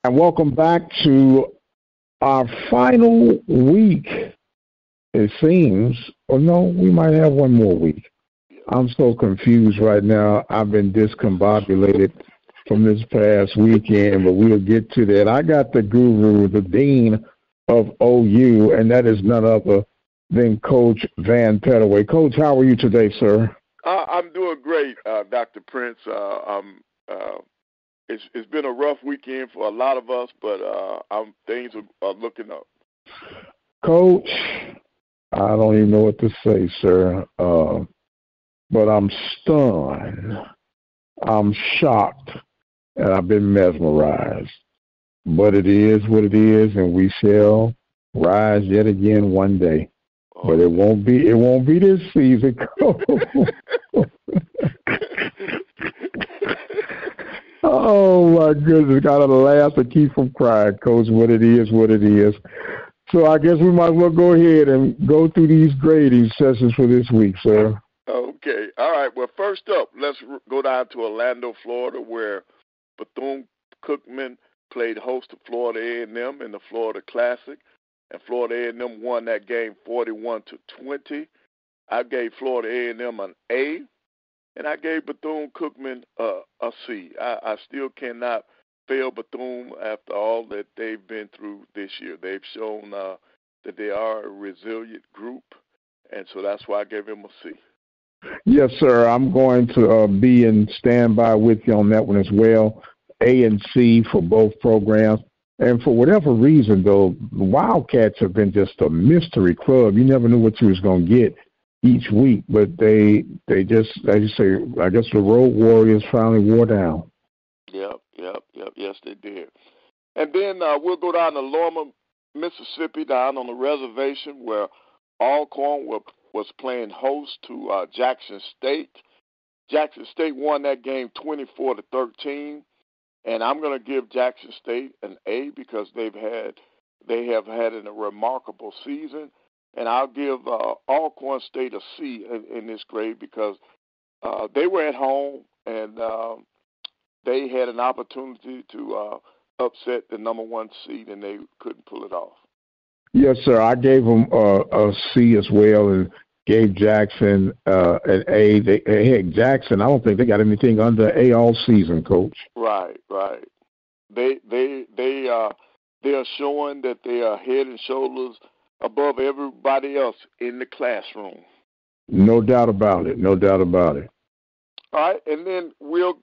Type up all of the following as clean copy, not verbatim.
And welcome back to our final week, it seems. Or no, we might have one more week. I'm so confused right now. I've been discombobulated from this past weekend, but we'll get to that. I got the guru, the dean of OU, and that is none other than Coach Van Petraway. Coach, how are you today, sir? I'm doing great, Dr. Prince. It's been a rough weekend for a lot of us, but things are looking up. Coach, I don't even know what to say, sir. But I'm stunned. I'm shocked, and I've been mesmerized. But it is what it is, and we shall rise yet again one day. But it won't be this season. Oh my goodness, gotta laugh to keep from crying, Coach. What it is, what it is. So I guess we might as well go ahead and go through these grading sessions for this week, sir. Okay. All right. Well, first up, let's go down to Orlando, Florida, where Bethune-Cookman played host to Florida A&M in the Florida Classic, and Florida A&M won that game 41-20. I gave Florida A&M an A, and I gave Bethune-Cookman a C. I still cannot fail Bethune after all that they've been through this year. They've shown that they are a resilient group, and so that's why I gave them a C. Yes, sir. I'm going to be in standby with you on that one as well. A and C for both programs. And for whatever reason, though, the Wildcats have been just a mystery club. You never knew what you was going to get each week, but they just, as you say, I guess the Road Warriors finally wore down. Yep. Yes, they did. And then we'll go down to Lorma, Mississippi, down on the reservation where Alcorn was playing host to Jackson State. Jackson State won that game 24-13, and I'm going to give Jackson State an A because they have had a remarkable season, and I'll give Alcorn State a C in this grade because they were at home and they had an opportunity to upset the number one seed, and they couldn't pull it off. Yes, sir. I gave them a C as well, and gave Jackson an A. Heck, Jackson, I don't think they got anything under A all season, Coach. Right. They are showing that they are head and shoulders above everybody else in the classroom. No doubt about it. No doubt about it. All right, and then we'll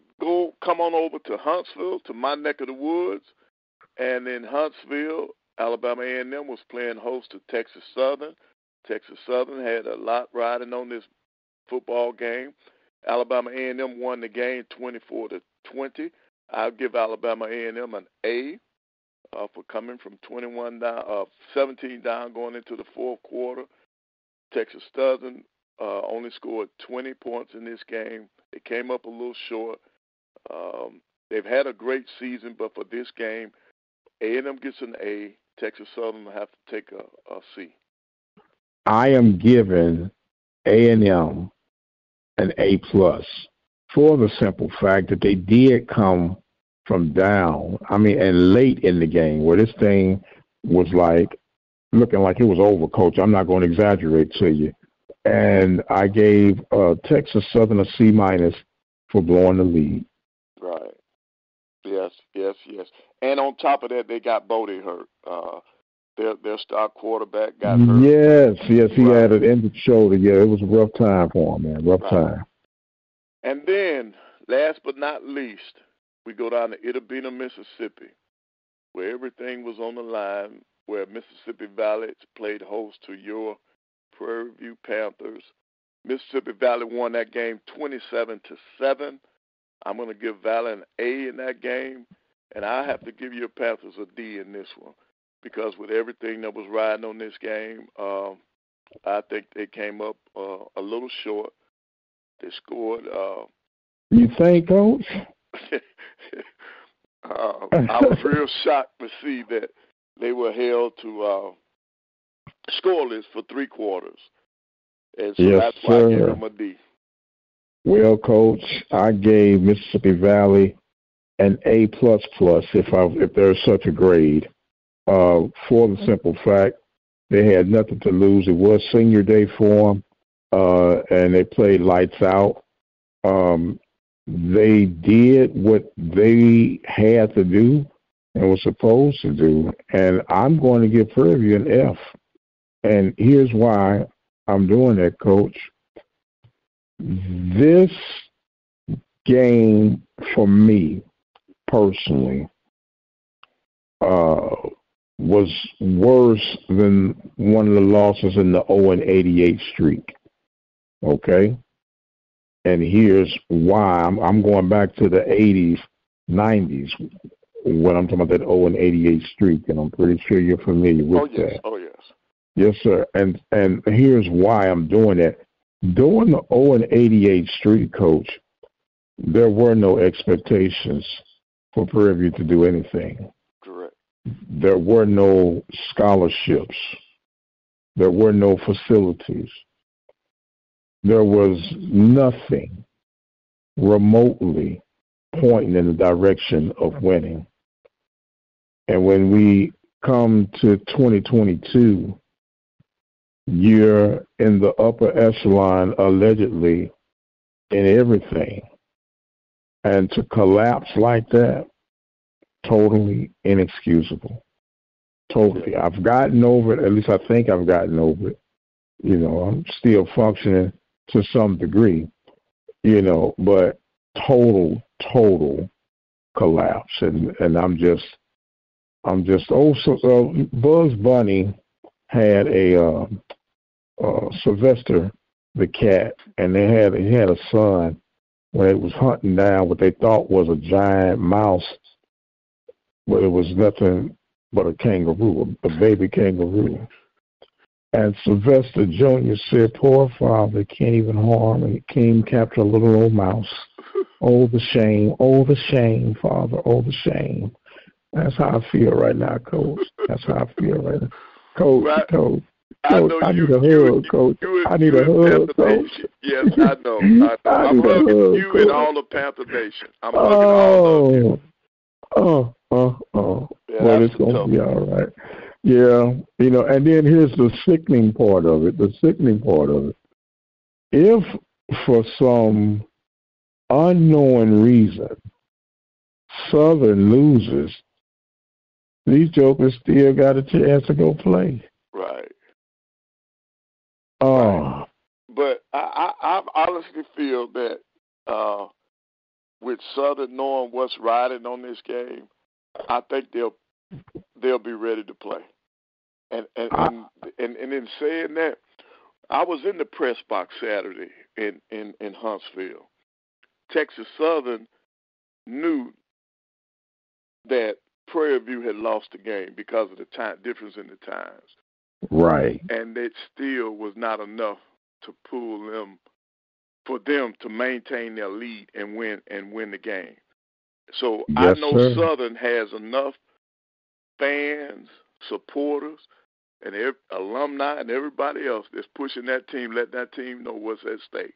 come on over to Huntsville, to my neck of the woods, and in Huntsville, Alabama A&M was playing host to Texas Southern. Texas Southern had a lot riding on this football game. Alabama A&M won the game 24-20. I'll give Alabama A&M an A for coming from 17 down going into the fourth quarter. Texas Southern only scored 20 points in this game. They came up a little short. They've had a great season, but for this game, A&M gets an A. Texas Southern will have to take a C. I am giving A&M an A plus for the simple fact that they did come from down. And late in the game where this thing was looking like it was over, Coach. I'm not going to exaggerate to you. And I gave Texas Southern a C minus for blowing the lead. Right. Yes. And on top of that, they got Bodie hurt. Their star quarterback got hurt. Yes, he had an injured shoulder. Yeah, it was a rough time for him, man. Rough time. And then, last but not least, we go down to Itta-Bena, Mississippi, where everything was on the line, where Mississippi Valley played host to your Prairie View Panthers. Mississippi Valley won that game 27-7. I'm going to give Valley an A in that game, and I have to give your Panthers a D in this one because with everything that was riding on this game, I think they came up a little short. They scored. You think, Coach? I was real shocked to see that they were held to scoreless for three quarters. And so that's why I gave them a D. Well, Coach, I gave Mississippi Valley an A++, if there's such a grade, for the simple fact they had nothing to lose. It was senior day for them, and they played lights out. They did what they had to do and were supposed to do, and I'm going to give Prairie View an F. And here's why I'm doing that, Coach. This game, for me personally, was worse than one of the losses in the 0-88 streak. Okay? And here's why. I'm going back to the 80s, 90s, when I'm talking about that 0-88 streak, and I'm pretty sure you're familiar with that. Oh, yes. Yes, sir. And here's why I'm doing that. During the 0-88 streak, Coach, there were no expectations for Prairie View to do anything. Correct. There were no scholarships. There were no facilities. There was nothing remotely pointing in the direction of winning. And when we come to 2022, you're in the upper echelon, allegedly, in everything. And to collapse like that, totally inexcusable. Totally. I've gotten over it. At least I think I've gotten over it. You know, I'm still functioning to some degree, you know, but total collapse. And I'm just Bugs Bunny had a Sylvester the cat, and he had a son when it was hunting down what they thought was a giant mouse, but it was nothing but a kangaroo, a baby kangaroo. And Sylvester Jr. said, "Poor father, can't even harm, and he can't capture a little old mouse. Oh, the shame, father, oh, the shame." That's how I feel right now, Coach. That's how I feel right now. Coach, right. Coach, I need a hug, Coach. I need a hug, Coach. Yes, I know. I'm hugging you and all of Panther Nation. I'm hugging all of you. Oh. Yeah, well, it's going to be all right. Yeah, you know, and then here's the sickening part of it. If for some unknown reason Southern loses, these jokers still got a chance to go play. Right. Right. But I honestly feel that with Southern knowing what's riding on this game, I think they'll be ready to play. And in saying that, I was in the press box Saturday in Huntsville. Texas Southern knew that Prairie View had lost the game because of the time difference in the times. Right. And it still was not enough to pull them, for them to maintain their lead and win the game. So yes, I know sir. Southern has enough fans, supporters, and alumni and everybody else that's pushing that team, let that team know what's at stake.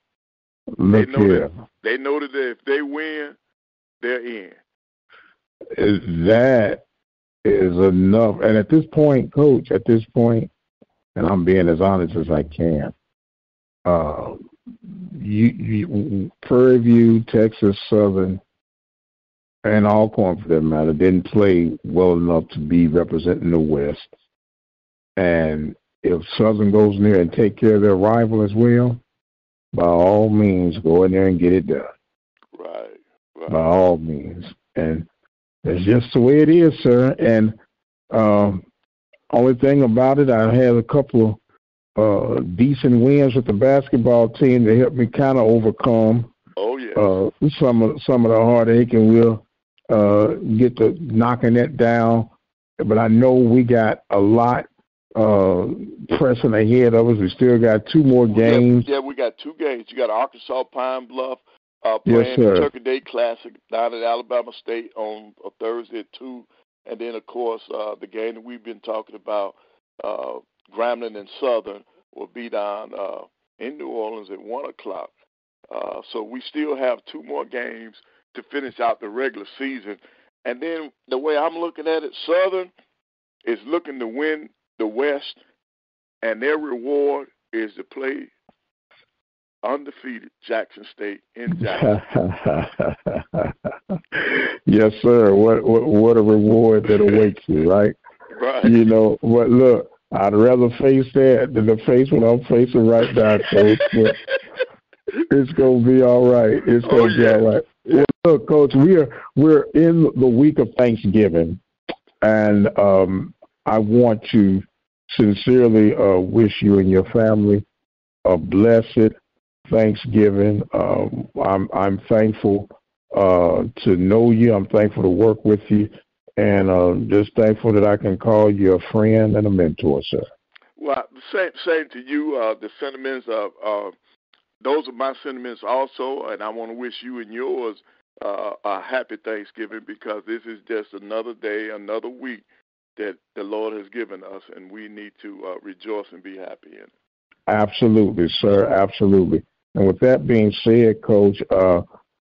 They know that if they win, they're in. That is enough. And at this point, Coach, and I'm being as honest as I can, Prairie View, Texas Southern, and Alcorn for that matter, didn't play well enough to be representing the West. And if Southern goes in there and take care of their rival as well, by all means, go in there and get it done. Right. By all means. And it's just the way it is, sir. And only thing about it, I had a couple of decent wins with the basketball team that helped me kind of overcome some of the heartache, and we'll get to knocking that down. But I know we got a lot pressing ahead of us. We still got two more games. Yeah, we got 2 games. You got Arkansas Pine Bluff playing the Turkey Day Classic down at Alabama State on a Thursday at 2. And then, of course, the game that we've been talking about, Grambling and Southern, will be down in New Orleans at 1 o'clock. So we still have 2 more games to finish out the regular season. And then the way I'm looking at it, Southern is looking to win the West, and their reward is to play undefeated Jackson State in Jackson. Yes, sir. What a reward that awaits you, right? Right. You know, but look, I'd rather face that than to face what I'm facing right now, Coach. But it's gonna be all right. It's gonna be all right. Well, look, Coach, we're in the week of Thanksgiving, and I want to sincerely wish you and your family a blessed Thanksgiving. I'm thankful to know you. I'm thankful to work with you, and just thankful that I can call you a friend and a mentor, sir. Well, same to you. The sentiments of those are my sentiments also, and I want to wish you and yours a happy Thanksgiving, because this is just another day, another week that the Lord has given us, and we need to rejoice and be happy in it. Absolutely, sir. Absolutely. And with that being said, Coach,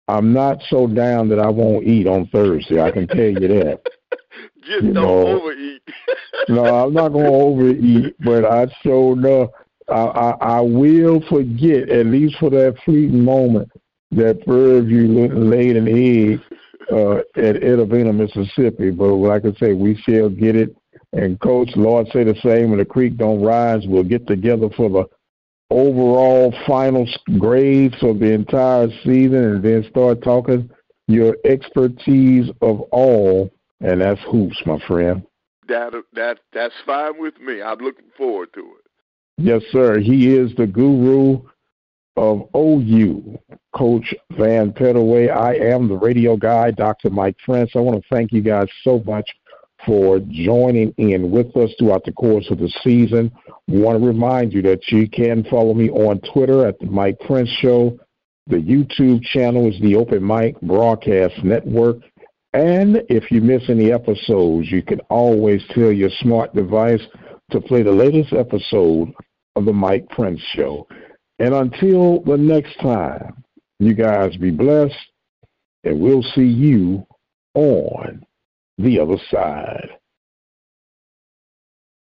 I'm not so down that I won't eat on Thursday. I can tell you that. Just don't overeat. No, I'm not going to overeat, but I showed up. I will forget, at least for that fleeting moment, that Fairview laid an egg at Edavina, Mississippi. But like I say, we shall get it. And, Coach, Lord say the same, when the creek don't rise, we'll get together for the overall final grades of the entire season, and then start talking your expertise of all, and that's hoops, my friend. That's fine with me. I'm looking forward to it. Yes, sir. He is the guru of OU, Coach Van Petraway. I am the radio guy, Dr. Mike Prince. I want to thank you guys so much for joining in with us throughout the course of the season. I want to remind you that you can follow me on Twitter at the Mike Prince Show. The YouTube channel is the Open Mic Broadcast Network. And if you miss any episodes, you can always tell your smart device to play the latest episode of the Mike Prince Show. And until the next time, you guys be blessed, and we'll see you on the other side.